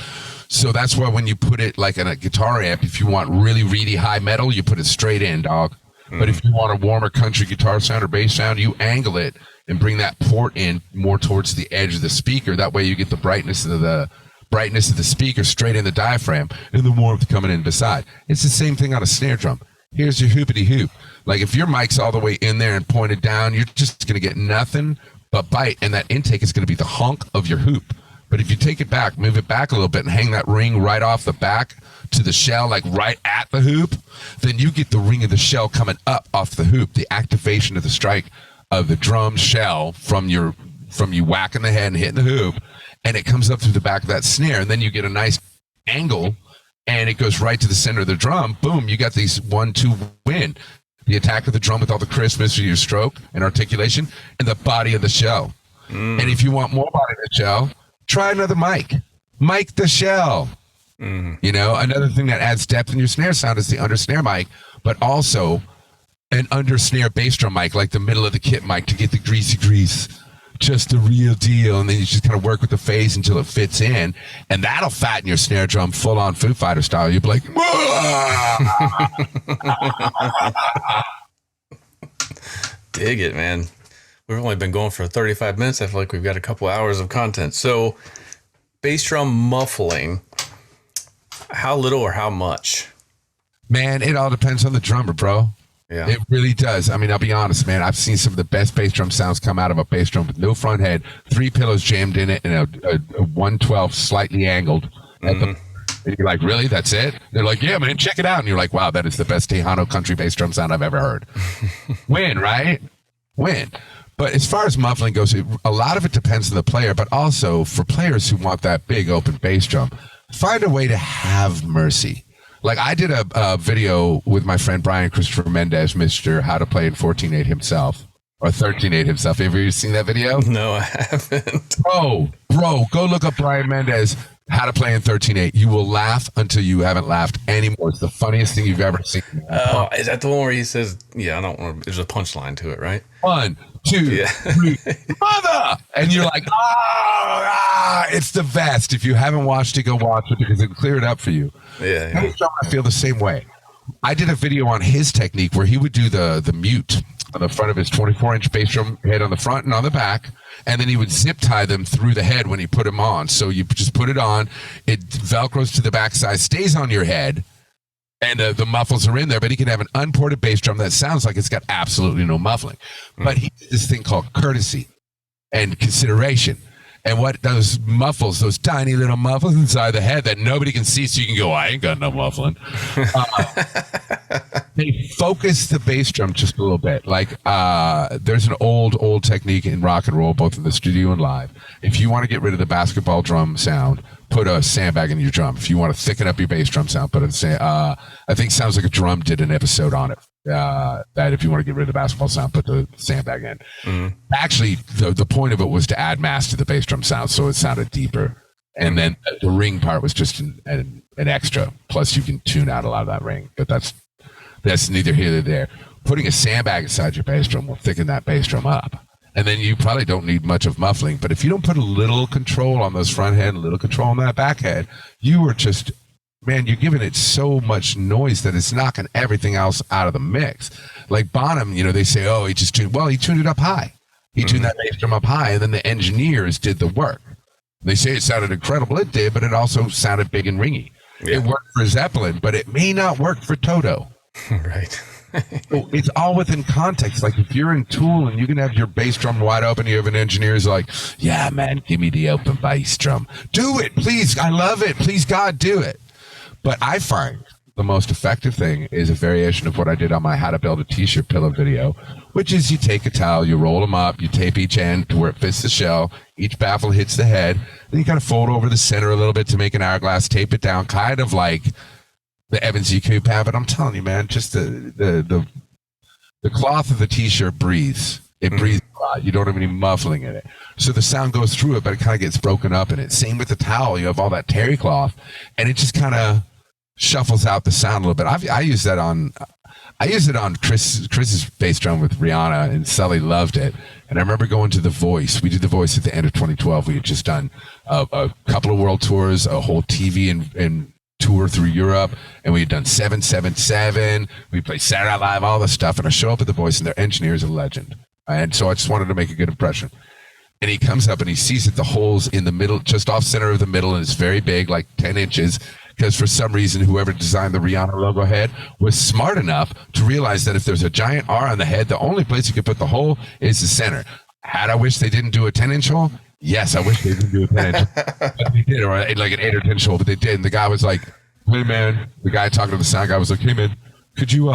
So that's why when you put it like in a guitar amp, if you want really, really high metal, you put it straight in, dog. But if you want a warmer country guitar sound or bass sound, you angle it and bring that port in more towards the edge of the speaker. That way you get the brightness of the speaker straight in the diaphragm and the warmth coming in beside. It's the same thing on a snare drum. Here's your hoopity hoop. Like if your mic's all the way in there and pointed down, you're just going to get nothing but bite, and that intake is going to be the honk of your hoop. But if you take it back, move it back a little bit and hang that ring right off the back to the shell, like right at the hoop, then you get the ring of the shell coming up off the hoop, the activation of the strike of the drum shell from you whacking the head and hitting the hoop, and it comes up through the back of that snare, and then you get a nice angle, and it goes right to the center of the drum. Boom, you got these 1-2 win. The attack of the drum with all the crispness of your stroke and articulation, and the body of the shell. And if you want more body of the shell, try another mic. Mic the shell. Another thing that adds depth in your snare sound is the under snare mic, but also an under snare bass drum mic, like the middle of the kit mic, to get the greasy grease, just the real deal. And then you just kind of work with the phase until it fits in, and that'll fatten your snare drum full on Foo Fighter style. You'll be like, dig it, man. We've only been going for 35 minutes. I feel like we've got a couple hours of content. So bass drum muffling, how little or how much? Man, it all depends on the drummer, bro. Yeah. It really does. I mean, I'll be honest, man. I've seen some of the best bass drum sounds come out of a bass drum with no front head, 3 pillows jammed in it, and a 112 slightly angled, And you're like, really? That's it? They're like, yeah, man, check it out. And you're like, wow, that is the best Tejano country bass drum sound I've ever heard. Win, right? Win. But as far as muffling goes, a lot of it depends on the player, but also for players who want that big open bass drum, find a way to have mercy. Like I did a video with my friend Brian Christopher Mendez, Mr. How to Play in 14/8 himself, or 13/8 himself. Have you seen that video? No, I haven't. Bro, go look up Brian Mendez, How to Play in 13/8. You will laugh until you haven't laughed anymore. It's the funniest thing you've ever seen. Oh, is that the one where he says, yeah, I don't want to, there's a punchline to it, right? 1, 2, 3, mother! And you're like, it's the best. If you haven't watched it, go watch it because it'll clear it up for you. Yeah. I feel the same way. I did a video on his technique where he would do the mute on the front of his 24-inch bass drum head on the front and on the back, and then he would zip tie them through the head when he put them on. So you just put it on, it velcros to the backside, stays on your head, and the muffles are in there, but he can have an unported bass drum that sounds like it's got absolutely no muffling. But he did this thing called courtesy and consideration. And what those muffles, those tiny little muffles inside the head that nobody can see, so you can go, I ain't got no muffling. They focus the bass drum just a little bit. Like there's an old technique in rock and roll, both in the studio and live. If you want to get rid of the basketball drum sound, put a sandbag in your drum. If you want to thicken up your bass drum sound, put a I think Sounds Like a Drum did an episode on it. That if you want to get rid of the basketball sound, put the sandbag in. Actually, the point of it was to add mass to the bass drum sound, so it sounded deeper. And then the ring part was just an extra. Plus, you can tune out a lot of that ring, but that's neither here nor there. Putting a sandbag inside your bass drum will thicken that bass drum up. And then you probably don't need much of muffling. But if you don't put a little control on those front head, a little control on that back head, you are just, man, you're giving it so much noise that it's knocking everything else out of the mix. Like Bonham, they say, oh, he tuned it up high. He tuned that bass drum up high, and then the engineers did the work. They say it sounded incredible. It did, but it also sounded big and ringy. Yeah. It worked for Zeppelin, but it may not work for Toto. Right. So it's all within context. Like if you're in Tool and you can have your bass drum wide open, you have an engineer who's like, yeah, man, give me the open bass drum. Do it, please. I love it. Please, God, do it. But I find the most effective thing is a variation of what I did on my How to Build a T-shirt pillow video, which is you take a towel, you roll them up, you tape each end to where it fits the shell, each baffle hits the head, then you kind of fold over the center a little bit to make an hourglass, tape it down, kind of like the Evans EQ pad. But I'm telling you, man, just the cloth of the T-shirt breathes. It breathes a lot. You don't have any muffling in it. So the sound goes through it, but it kind of gets broken up in it. Same with the towel. You have all that terry cloth, and it just kind of shuffles out the sound a little bit. I use it on Chris's bass drum with Rihanna, and Sully loved it. And I remember going to The Voice. We did The Voice at the end of 2012. We had just done a couple of world tours, a whole TV and tour through Europe, and we had done 777. We played Saturday Night Live, all this stuff. And I show up at The Voice, and their engineer is a legend. And so I just wanted to make a good impression. And he comes up and he sees that the hole's in the middle, just off center of the middle, and it's very big, like 10 inches. Because for some reason, whoever designed the Rihanna logo head was smart enough to realize that if there's a giant R on the head, the only place you could put the hole is the center. Had I wished they didn't do a 10-inch hole? Yes, I wish they didn't do a 10-inch. But they did, or like an 8 or 10-inch hole, but they did. And the guy was like, hey, man, the guy talking to the sound guy was like, hey, man, could you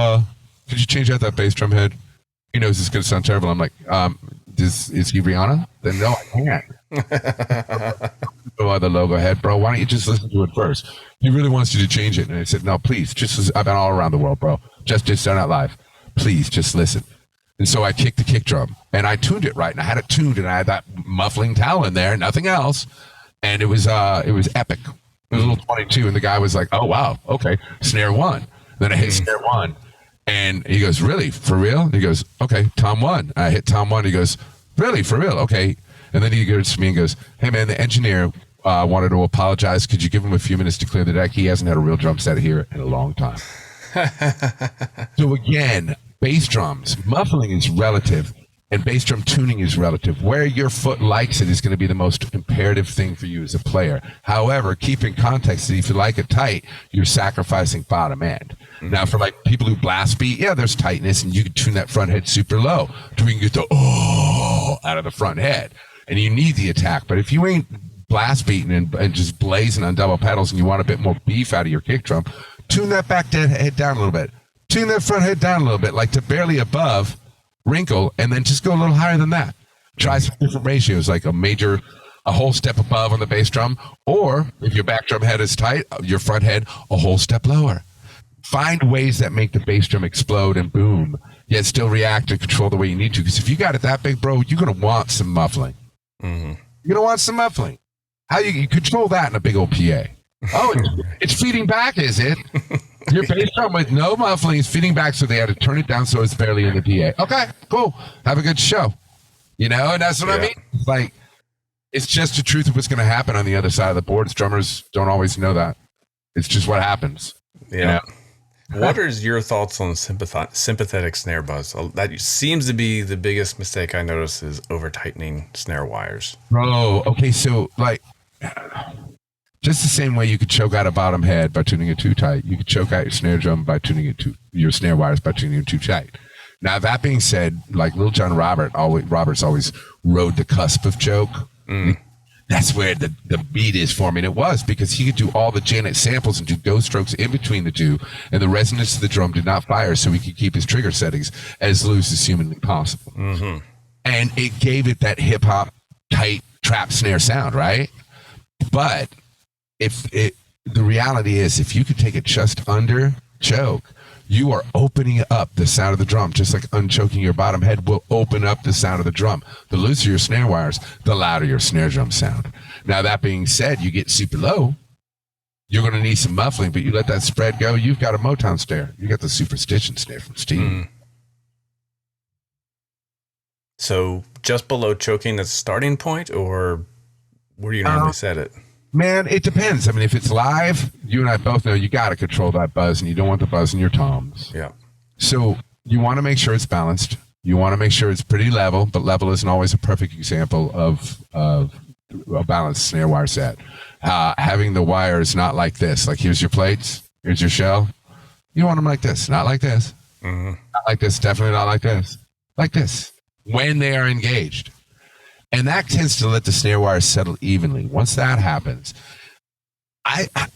change out that bass drum head? He knows it's going to sound terrible. I'm like, is he Rihanna? Then no, I can't. The logo head, bro. Why don't you just listen to it first? He really wants you to change it. And I said, no, please, I've been all around the world, bro. Just Saturday Night Live. Please, just listen. And so I kicked the kick drum, and I tuned it right, and I had it tuned, and I had that muffling towel in there, nothing else, and it was epic. It was a little 22, and the guy was like, oh, wow, okay, snare one. Then I hit snare one, and he goes, really, for real? And he goes, okay, tom one. I hit tom one. He goes, really, for real? Okay. And then he goes to me and goes, hey, man, the engineer wanted to apologize. Could you give him a few minutes to clear the deck? He hasn't had a real drum set here in a long time. So again, bass drums, muffling is relative, and bass drum tuning is relative. Where your foot likes it is going to be the most imperative thing for you as a player. However, keep in context that if you like it tight, you're sacrificing bottom end. Now, for like people who blast beat, yeah, there's tightness, and you can tune that front head super low to where you can get the out of the front head, and you need the attack. But if you ain't blast beating and just blazing on double pedals, and you want a bit more beef out of your kick drum, tune that back head down a little bit. Tune that front head down a little bit, like to barely above wrinkle, and then just go a little higher than that. Try some different ratios, like a whole step above on the bass drum, or if your back drum head is tight, your front head a whole step lower. Find ways that make the bass drum explode and boom, yet still react and control the way you need to. Because if you got it that big, bro, you're going to want some muffling. Mm-hmm. You're going to want some muffling. How you control that in a big old PA? Oh, it's feeding back, is it? Your bass drum with no muffling is feeding back, so they had to turn it down so it's barely in the PA. Okay, cool. Have a good show. You know, and that's what I mean. Like, it's just the truth of what's going to happen on the other side of the boards. Drummers don't always know that. It's just what happens. Yeah. You know? What is your thoughts on sympathetic snare buzz? That seems to be the biggest mistake I notice is over tightening snare wires. Bro, okay, so like, just the same way you could choke out a bottom head by tuning it too tight, you could choke out your snare drum by tuning it your snare wires by tuning it too tight. Now that being said, like Lil John Roberts always rode the cusp of choke. Mm. That's where the beat is for me. And it was because he could do all the Janet samples and do ghost strokes in between the two, and the resonance of the drum did not fire, so he could keep his trigger settings as loose as humanly possible. Mm-hmm. And it gave it that hip hop tight trap snare sound, right? But the reality is, if you could take it just under choke, you are opening up the sound of the drum, just like unchoking your bottom head will open up the sound of the drum. The looser your snare wires, the louder your snare drum sound. Now, that being said, you get super low, you're going to need some muffling, but you let that spread go, you've got a Motown snare. You got the Superstition snare from Steve. Mm. So just below choking, that's starting point, or where do you normally set it? Man, it depends. I mean, if it's live, you and I both know you got to control that buzz, and you don't want the buzz in your toms. Yeah. So you want to make sure it's balanced. You want to make sure it's pretty level, but level isn't always a perfect example of a balanced snare wire set. Having the wires not like this, like here's your plates, here's your shell. You want them like this, not like this. Mm-hmm. Not like this, definitely not like this. Like this, when they are engaged. And that tends to let the snare wires settle evenly. Once that happens,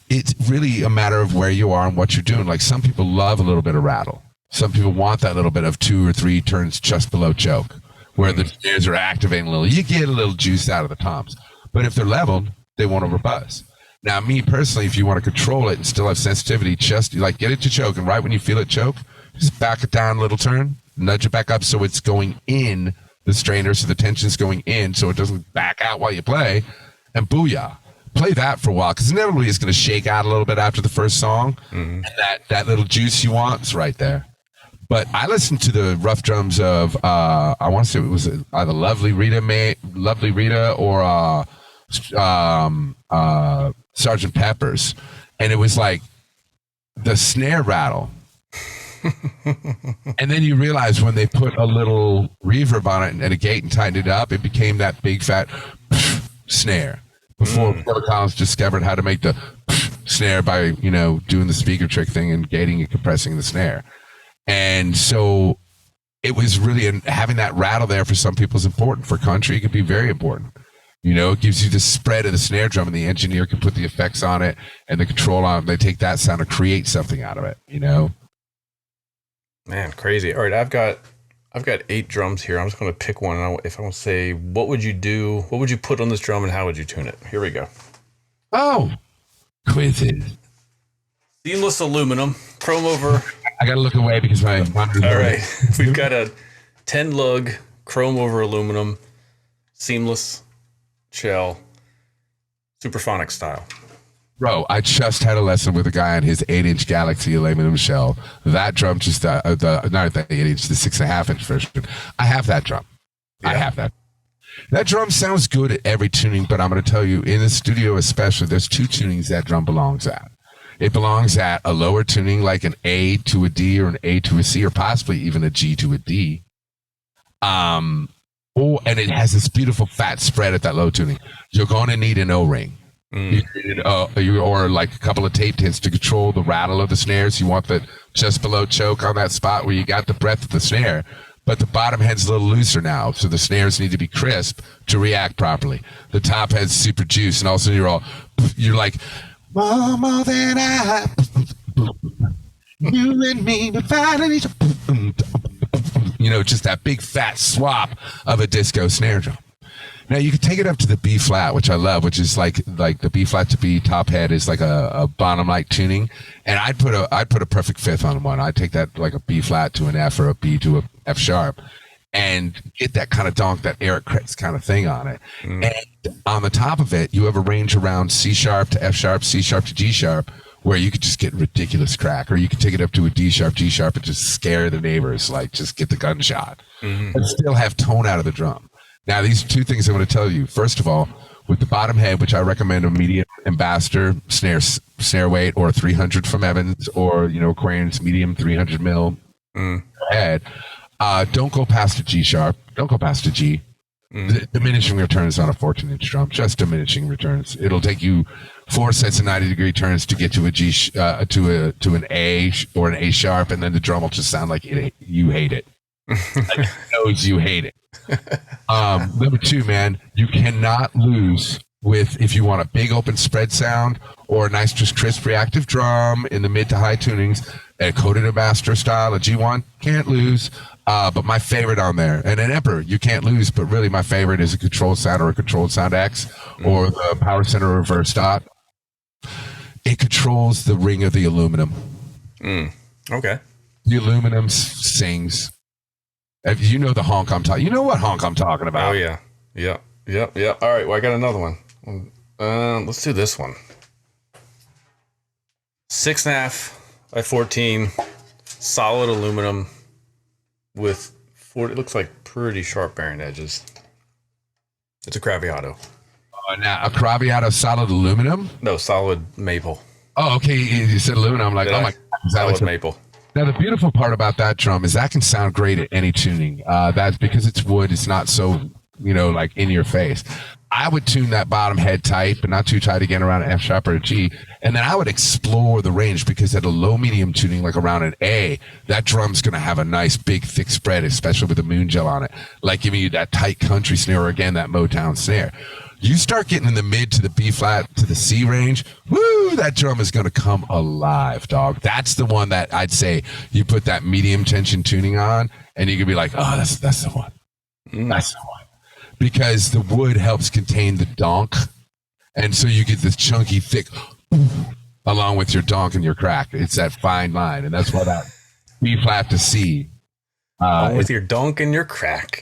it's really a matter of where you are and what you're doing. Like, some people love a little bit of rattle. Some people want that little bit of 2 or 3 turns just below choke, where the snares are activating a little. You get a little juice out of the toms. But if they're leveled, they won't overbuzz. Now, me personally, if you want to control it and still have sensitivity, just like get it to choke, and right when you feel it choke, just back it down a little turn, nudge it back up so it's going in the strainer, so the tension's going in, so it doesn't back out while you play, and booyah. Play that for a while, because inevitably it's going to shake out a little bit after the first song, and that little juice you want is right there. But I listened to the rough drums of, I want to say it was either Lovely Rita or Sgt. Pepper's, and it was like the snare rattle. And then you realize when they put a little reverb on it and a gate and tightened it up, it became that big fat snare. Before Phil Collins discovered how to make the snare by, doing the speaker trick thing and gating and compressing the snare. And so it was really, having that rattle there for some people is important. For country, it could be very important. It gives you the spread of the snare drum, and the engineer can put the effects on it and the control on it. They take that sound and create something out of it, Man, crazy. All right, I've got 8 drums here. I'm just going to pick one. If I want to say, what would you do? What would you put on this drum, and how would you tune it? Here we go. Oh, quizzes. Seamless aluminum, chrome over. I got to look away because my monitor's all right, we've got a 10 lug chrome over aluminum, seamless shell, superphonic style. Bro, I just had a lesson with a guy on his 8-inch Galaxy aluminum shell. That drum, just not the 8-inch, the 6.5-inch version. I have that drum. Yeah. I have that. That drum sounds good at every tuning, but I'm going to tell you, in the studio especially, there's 2 tunings that drum belongs at. It belongs at a lower tuning, like an A to a D or an A to a C, or possibly even a G to a D. And it has this beautiful fat spread at that low tuning. You're going to need an O-ring. Or like a couple of tape tins to control the rattle of the snares. You want that just below choke on that spot where you got the breadth of the snare, but the bottom head's a little looser now, so the snares need to be crisp to react properly. The top head's super juice, and all of a sudden you're like, more than I, you and me, just that big fat swap of a disco snare drum. Now you can take it up to the B flat, which I love, which is like the B flat to B top head is like a bottom like tuning, and I'd put a perfect fifth on one. I'd take that like a B flat to an F or a B to a F sharp, and get that kind of donk, that Eric Kretz kind of thing on it. And on the top of it, you have a range around C sharp to F sharp, C sharp to G sharp, where you could just get ridiculous crack, or you could take it up to a D sharp, G sharp, and just scare the neighbors, like just get the gunshot, and still have tone out of the drum. Now, these are two things I want to tell you. First of all, with the bottom head, which I recommend a medium ambassador snare weight, or 300 from Evans, or Aquarian's medium 300 mil head. Don't go past a G sharp. Don't go past a G. Diminishing returns on a 14-inch drum. Just diminishing returns. It'll take you 4 sets of 90-degree turns to get to a G to an A or an A sharp, and then the drum will just sound like you hate it. Like it knows you hate it. Number 2, man, you cannot lose with, if you want a big open spread sound or a nice just crisp reactive drum in the mid to high tunings, a coated ambassador style, a G1, can't lose. But my favorite on there, and an Emperor, you can't lose, but really my favorite is a controlled sound or a controlled sound X or the Power Center reverse dot. It controls the ring of the aluminum. Okay. The aluminum sings. You know the honk I'm talking. You know what honk I'm talking about. Oh yeah. Yep. All right. Well, I got another one. Let's do this one. 6.5 by 14, solid aluminum with 40. It looks like pretty sharp bearing edges. It's a Craviotto. Now a Craviotto solid aluminum? No, solid maple. Oh, okay. You said aluminum. I'm like, oh my God. That was maple. Now, the beautiful part about that drum is that can sound great at any tuning. That's because it's wood. It's not so, like in your face. I would tune that bottom head tight, but not too tight again around an F sharp or a G. And then I would explore the range, because at a low medium tuning, like around an A, that drum's going to have a nice big thick spread, especially with the moon gel on it, like giving you that tight country snare, or again, that Motown snare. You start getting in the mid to the B flat to the C range, woo, that drum is going to come alive, dog. That's the one that I'd say you put that medium tension tuning on, and you could be like, oh, that's the one. That's the one. Because the wood helps contain the donk, and so you get this chunky, thick, along with your donk and your crack. It's that fine line, and that's why that B flat to C. With your donk and your crack.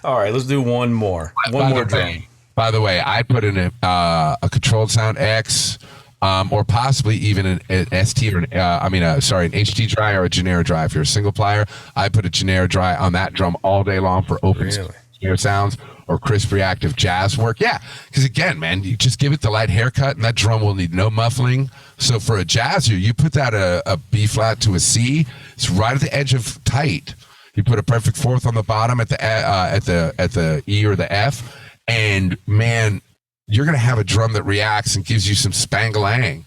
All right, let's do one more. One more drum. By the way, I put in a controlled sound X, or possibly even an ST or an HD dry or a Genera dry. If you're a single plier, I put a Genera dry on that drum all day long for open snare sounds or crisp reactive jazz work. Yeah, because again, man, you just give it the light haircut, and that drum will need no muffling. So for a jazzer, you put that a B flat to a C. It's right at the edge of tight. You put a perfect fourth on the bottom at the E or the F, and man, you're gonna have a drum that reacts and gives you some spangalang,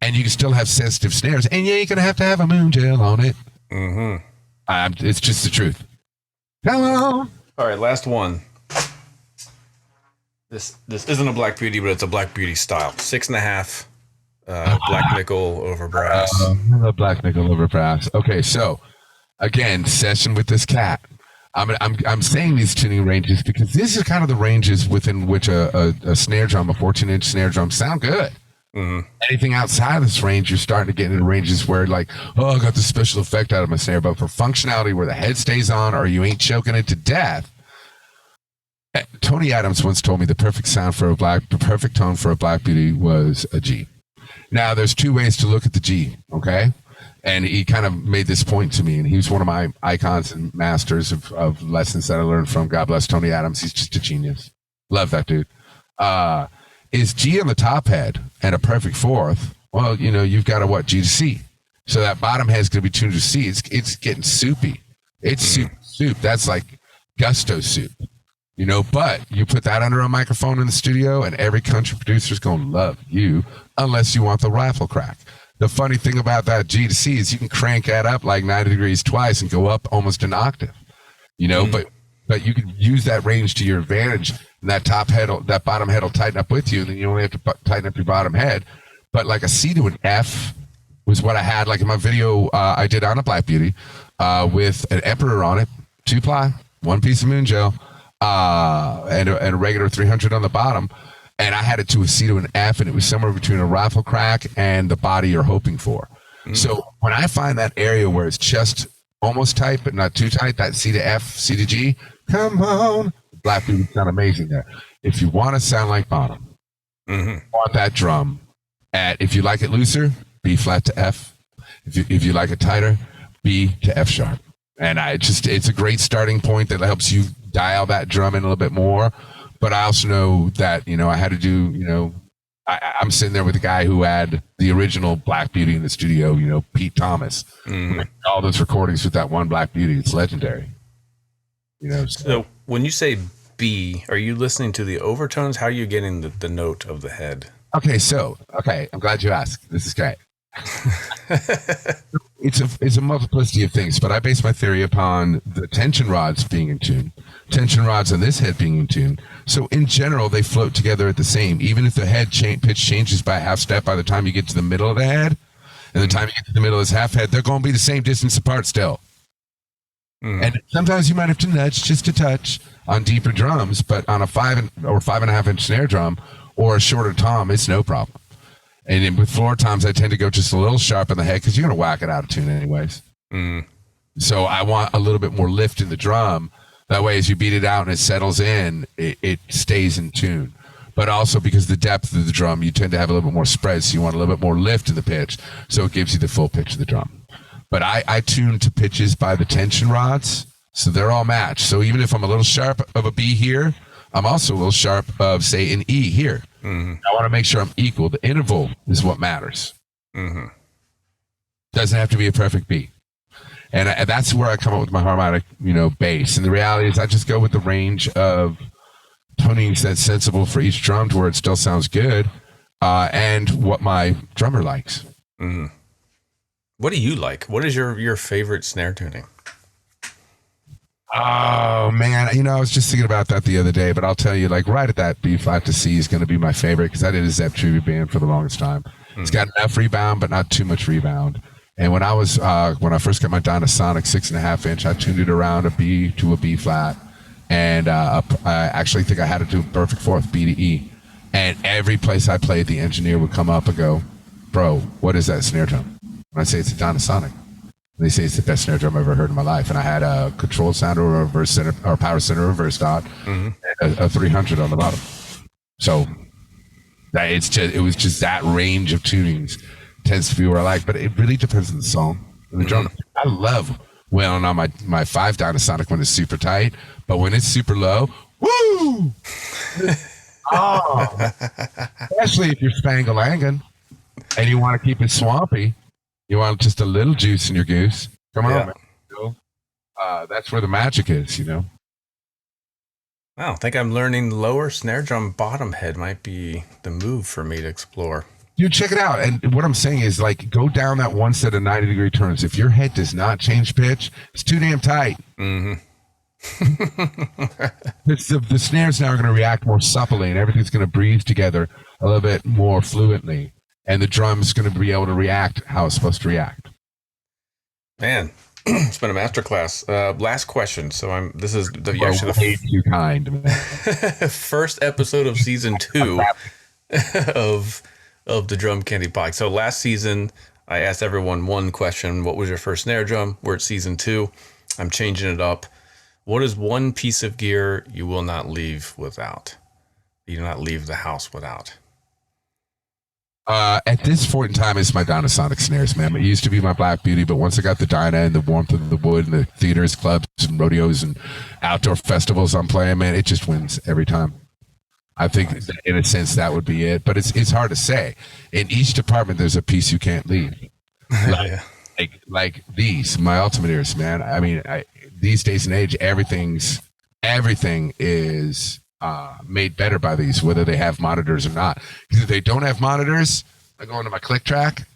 and you can still have sensitive snares, and you ain't gonna have to have a moon gel on it. It's just the truth. Come on. All right, last one. This isn't a Black Beauty, but it's a Black Beauty style. 6.5, black nickel over brass. Black nickel over brass. Okay, so. Again, session with this cat. I'm saying these tuning ranges because these are kind of the ranges within which a snare drum, a 14-inch snare drum, sound good. Anything outside of this range, you're starting to get into ranges where, like, oh, I got the special effect out of my snare. But for functionality where the head stays on or you ain't choking it to death. Tony Adams once told me the perfect tone for a Black Beauty was a G. Now, there's 2 ways to look at the G, okay? And he kind of made this point to me, and he was one of my icons and masters of lessons that I learned from. God bless Tony Adams. He's just a genius. Love that dude. Is G on the top head and a perfect fourth? Well, you've got a G to C. So that bottom head is going to be tuned to C. It's getting soupy. It's soup. That's like gusto soup. But you put that under a microphone in the studio, and every country producer is going to love you, unless you want the rifle crack. the funny thing about that G to C is you can crank that up like 90 degrees twice and go up almost an octave, but you can use that range to your advantage. And that that bottom head will tighten up with you. And then you only have to tighten up your bottom head. But like a C to an F was what I had. Like in my video I did on a Black Beauty with an Emperor on it, 2-ply, one piece of moon gel, and a regular 300 on the bottom. And I had it to a C to an F, and it was somewhere between a rifle crack and the body you're hoping for. So when I find that area where it's just almost tight, but not too tight, that C to F, C to G, come on. Black Beauty sound amazing there. If you want to sound like bottom, want that drum at, if you like it looser, B flat to F. If you like it tighter, B to F sharp. And it's a great starting point that helps you dial that drum in a little bit more. But I also know that, I had to do, I'm sitting there with a guy who had the original Black Beauty in the studio, Pete Thomas. All those recordings with that one Black Beauty, it's legendary. So when you say B, are you listening to the overtones? How are you getting the note of the head? Okay, I'm glad you asked. This is great. It's a multiplicity of things, but I base my theory upon the tension rods being in tune, tension rods on this head being in tune. So in general, they float together at the same. Even if the head pitch changes by a half step by the time you get to the middle of the head, and the time you get to the middle of this half head, they're going to be the same distance apart still. And sometimes you might have to nudge just a touch on deeper drums, but on a 5.5 inch snare drum or a shorter tom, it's no problem. And then with floor toms, I tend to go just a little sharp in the head because you're going to whack it out of tune anyways. So I want a little bit more lift in the drum. That way, as you beat it out and it settles in, it stays in tune. But also because the depth of the drum, you tend to have a little bit more spread, so you want a little bit more lift in the pitch, so it gives you the full pitch of the drum. But I tune to pitches by the tension rods, so they're all matched. So even if I'm a little sharp of a B here, I'm also a little sharp of, say, an E here. I want to make sure I'm equal. The interval is what matters. Doesn't have to be a perfect B. And that's where I come up with my harmonic, bass. And the reality is I just go with the range of tunings that's sensible for each drum to where it still sounds good, and what my drummer likes. What do you like? What is your favorite snare tuning? Oh man, I was just thinking about that the other day, but I'll tell you, like right at that B flat to C is going to be my favorite because I did a Zep Tribute band for the longest time. It's got enough rebound, but not too much rebound. And when I first got my Dynasonic 6.5 inch, I tuned it around a B to a B flat, and I actually think I had it to a perfect fourth, B to E. And every place I played, the engineer would come up and go, "Bro, what is that snare drum?" And I say it's a Dynasonic. They say it's the best snare drum I've ever heard in my life. And I had a control sound or a reverse center or power center reverse dot, a 300 on the bottom. So it was just that range of tunings tends to be where I like, but it really depends on the song and the drum. I love wailing on my 5 Dynasonic when it's super tight, but when it's super low, woo! Especially if you're Spangalangan and you want to keep it swampy. You want just a little juice in your goose. Come on, man. That's where the magic is, Wow, I think I'm learning lower snare drum bottom head might be the move for me to explore. Dude, check it out. And what I'm saying is, like, go down that one set of 90-degree turns. If your head does not change pitch, it's too damn tight. The snares now are going to react more supplely, and everything's going to breathe together a little bit more fluently. And the drum's going to be able to react how it's supposed to react. Man, it's been a masterclass. Last question. So this is way too kind, man. First episode of season 2 of the Drum Candy Podcast. So last season, I asked everyone one question: what was your first snare drum? We're at season 2. I'm changing it up. What is one piece of gear you will not leave without? You do not leave the house without. At this point in time, it's my Dynasonic snares, man. It used to be my Black Beauty, but once I got the Dyna and the warmth of the wood and the theaters, clubs, and rodeos and outdoor festivals I'm playing, man, it just wins every time. I think, in a sense, that would be it. But it's hard to say. In each department, there's a piece you can't leave. Like these, my Ultimate Ears, man. I mean, these days and age, everything is made better by these, whether they have monitors or not. Because if they don't have monitors, I go into my click track,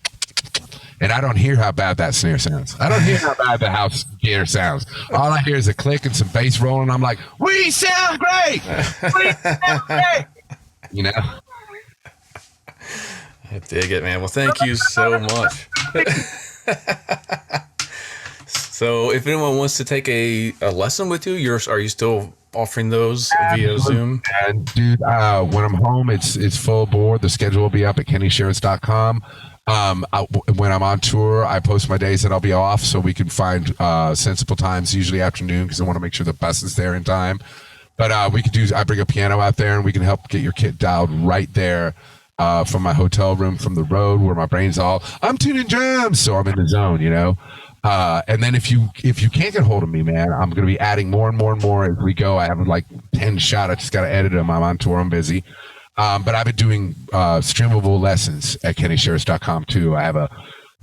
And I don't hear how bad that snare sounds. I don't hear how bad the house gear sounds. All I hear is a click and some bass rolling. I'm like, we sound great. We sound great. You know? I dig it, man. Well, thank you so much. So if anyone wants to take a lesson with you, are you still offering those via Zoom? And dude, when I'm home, it's full board. The schedule will be up at kennysharretts.com. When I'm on tour, I post my days that I'll be off so we can find sensible times, usually afternoon, because I want to make sure the bus is there in time. But I bring a piano out there and we can help get your kit dialed right there from my hotel room, from the road where my brain's I'm tuning drums. So I'm in the zone, you know? And then if you can't get hold of me, man, I'm going to be adding more and more and more as we go. I have like 10 shot. I just got to edit them. I'm on tour. I'm busy. But I've been doing streamable lessons at kennysharretts.com too. I have a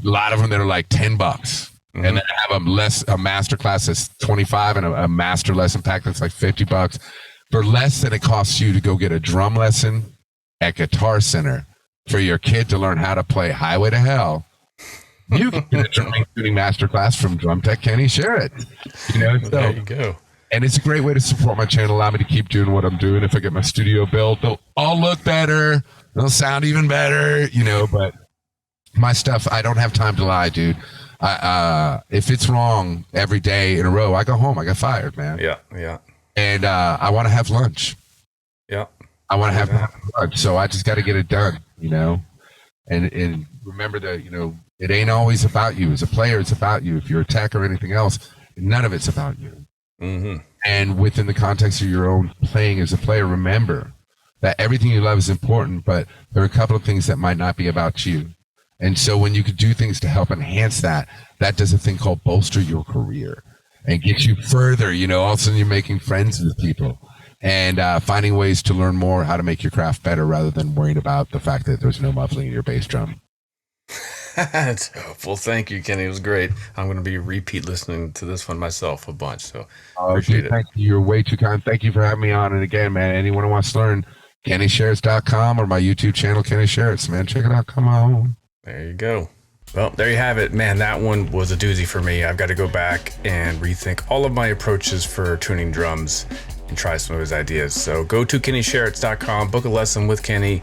lot of them that are like $10. Mm-hmm. And then I have a master class that's $25 and a master lesson pack that's like $50 for less than it costs you to go get a drum lesson at Guitar Center for your kid to learn how to play Highway to Hell. You can get a drumming tuning masterclass from Drum Tech Kenny Sharretts. You know, so, there you go. And it's a great way to support my channel, allow me to keep doing what I'm doing. If I get my studio built, they'll all look better. They'll sound even better, you know, but my stuff, I don't have time to lie, dude. If it's wrong every day in a row, I go home. I get fired, man. Yeah, yeah. And I want to have lunch. Yeah. I want to have lunch. So I just got to get it done, you know. And remember that, you know, it ain't always about you. As a player, it's about you. If you're a tech or anything else, none of it's about you. Mm-hmm. And within the context of your own playing as a player, remember that everything you love is important, but there are a couple of things that might not be about you. And so when you could do things to help enhance that does a thing called bolster your career and get you further. You know, all of a sudden you're making friends with people and finding ways to learn more how to make your craft better rather than worrying about the fact that there's no muffling in your bass drum. That's helpful. Thank you, Kenny. It was great. I'm going to be repeat listening to this one myself a bunch. So appreciate it. Thank you. You're way too kind. Thank you for having me on. And again, man, anyone who wants to learn, kennysharretts.com or my YouTube channel, Kenny Sharretts, man, check it out. Come on. There you go. Well, there you have it, man. That one was a doozy for me. I've got to go back and rethink all of my approaches for tuning drums and try some of his ideas. So go to kennysharretts.com, book a lesson with Kenny.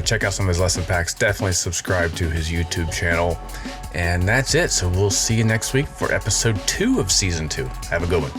Check out some of his lesson packs. Definitely subscribe to his YouTube channel. And that's it. So we'll see you next week for episode 2 of season 2. Have a good one.